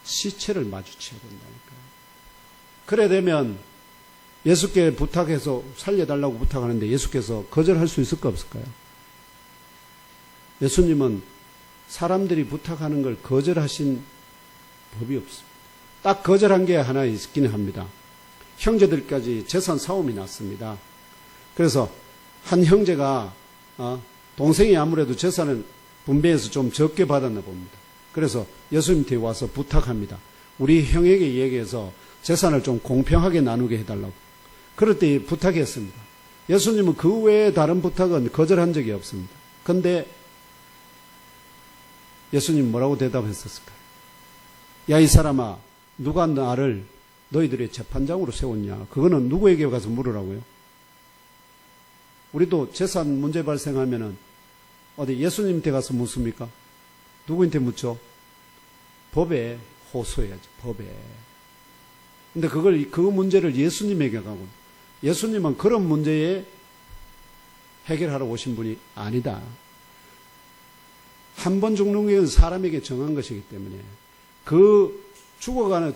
시체를 마주쳐야 된다니까요. 그래 되면 예수께 부탁해서 살려달라고 부탁하는데 예수께서 거절할 수 있을까 없을까요? 예수님은 사람들이 부탁하는 걸 거절하신 법이 없습니다. 딱 거절한 게 하나 있기는 합니다. 형제들까지 재산 싸움이 났습니다. 그래서 한 형제가 동생이 아무래도 재산을 분배해서 좀 적게 받았나 봅니다. 그래서 예수님한테 와서 부탁합니다. 우리 형에게 얘기해서 재산을 좀 공평하게 나누게 해달라고. 그럴 때 부탁했습니다. 예수님은 그 외에 다른 부탁은 거절한 적이 없습니다. 그런데 예수님 뭐라고 대답했었을까요? 야, 이 사람아, 누가 나를 너희들의 재판장으로 세웠냐? 그거는 누구에게 가서 물으라고요? 우리도 재산 문제 발생하면은 어디 예수님한테 가서 묻습니까? 누구한테 묻죠? 법에 호소해야지, 법에. 근데 그 문제를 예수님에게 가고, 예수님은 그런 문제에 해결하러 오신 분이 아니다. 한 번 죽는 게 사람에게 정한 것이기 때문에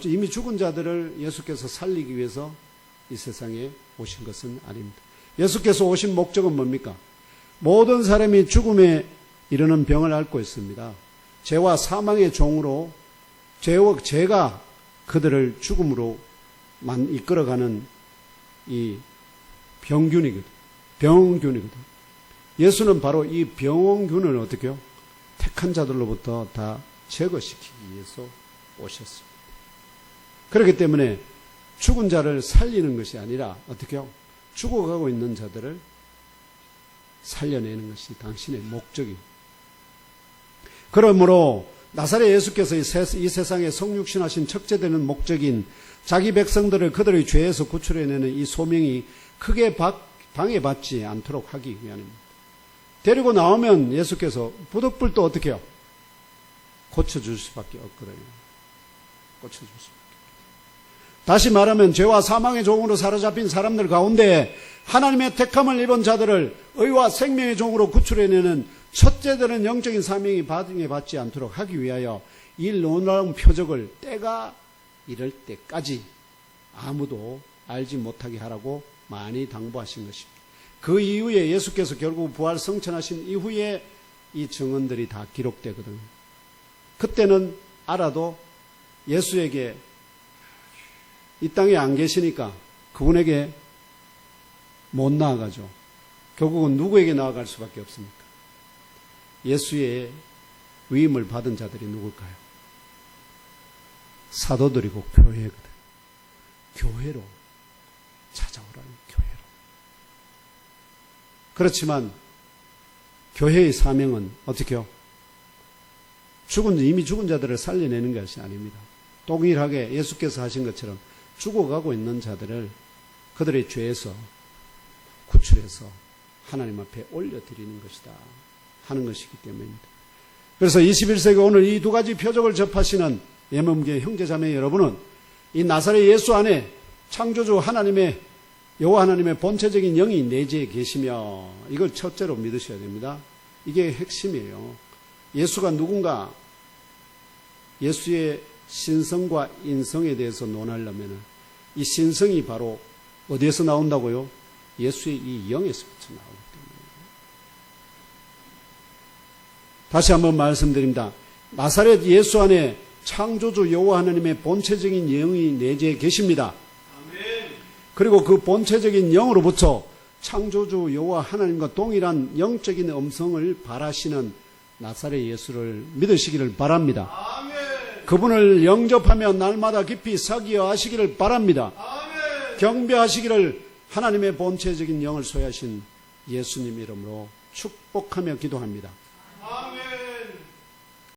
이미 죽은 자들을 예수께서 살리기 위해서 이 세상에 오신 것은 아닙니다. 예수께서 오신 목적은 뭡니까? 모든 사람이 죽음에 이르는 병을 앓고 있습니다. 죄와 사망의 종으로 죄가 그들을 죽음으로 이끌어가는 이 병균이거든. 예수는 바로 이 병원균을 어떻게 해요? 택한 자들로부터 다 제거시키기 위해서 오셨습니다. 그렇기 때문에 죽은 자를 살리는 것이 아니라 어떻게 해요? 죽어가고 있는 자들을 살려내는 것이 당신의 목적입니다. 그러므로 나사렛 예수께서 이 세상에 성육신하신 척제되는 목적인 자기 백성들을 그들의 죄에서 구출해내는 이 소명이 크게 방해받지 않도록 하기 위함입니다. 데리고 나오면 예수께서 부득불도 어떻게 해요? 고쳐줄 수밖에 없거든요. 고쳐줄 수밖에 없습니다. 다시 말하면 죄와 사망의 종으로 사로잡힌 사람들 가운데 하나님의 택함을 입은 자들을 의와 생명의 종으로 구출해내는 첫째 되는 영적인 사명이 방해받지 않도록 하기 위하여 이 놀라운 표적을 때가 이럴 때까지 아무도 알지 못하게 하라고 많이 당부하신 것입니다. 그 이후에 예수께서 결국 부활 성천하신 이후에 이 증언들이 다 기록되거든요. 그때는 알아도 예수에게 이 땅에 안 계시니까 그분에게 못 나아가죠. 결국은 누구에게 나아갈 수밖에 없습니까? 예수의 위임을 받은 자들이 누굴까요? 사도들이고 교회거든. 교회로 찾아오라는 교회로. 그렇지만 교회의 사명은 어떻게 해요? 이미 죽은 자들을 살려내는 것이 아닙니다. 동일하게 예수께서 하신 것처럼 죽어가고 있는 자들을 그들의 죄에서 구출해서 하나님 앞에 올려드리는 것이다 하는 것이기 때문입니다. 그래서 21세기 오늘 이 두 가지 표적을 접하시는 예문계 형제자매 여러분은 이 나사렛 예수 안에 창조주 하나님의 여호와 하나님의 본체적인 영이 내재해 계시며 이걸 첫째로 믿으셔야 됩니다. 이게 핵심이에요. 예수가 누군가 예수의 신성과 인성에 대해서 논하려면 이 신성이 바로 어디에서 나온다고요? 예수의 이 영에서부터 나오기 때문에. 다시 한번 말씀드립니다. 나사렛 예수 안에 창조주 여호와 하나님의 본체적인 영이 내재해 계십니다. 아멘. 그리고 그 본체적인 영으로부터 창조주 여호와 하나님과 동일한 영적인 음성을 발하시는 나사렛 예수를 믿으시기를 바랍니다. 아멘. 그분을 영접하며 날마다 깊이 사귀어 하시기를 바랍니다. 아멘. 경배하시기를 하나님의 본체적인 영을 소유하신 예수님 이름으로 축복하며 기도합니다.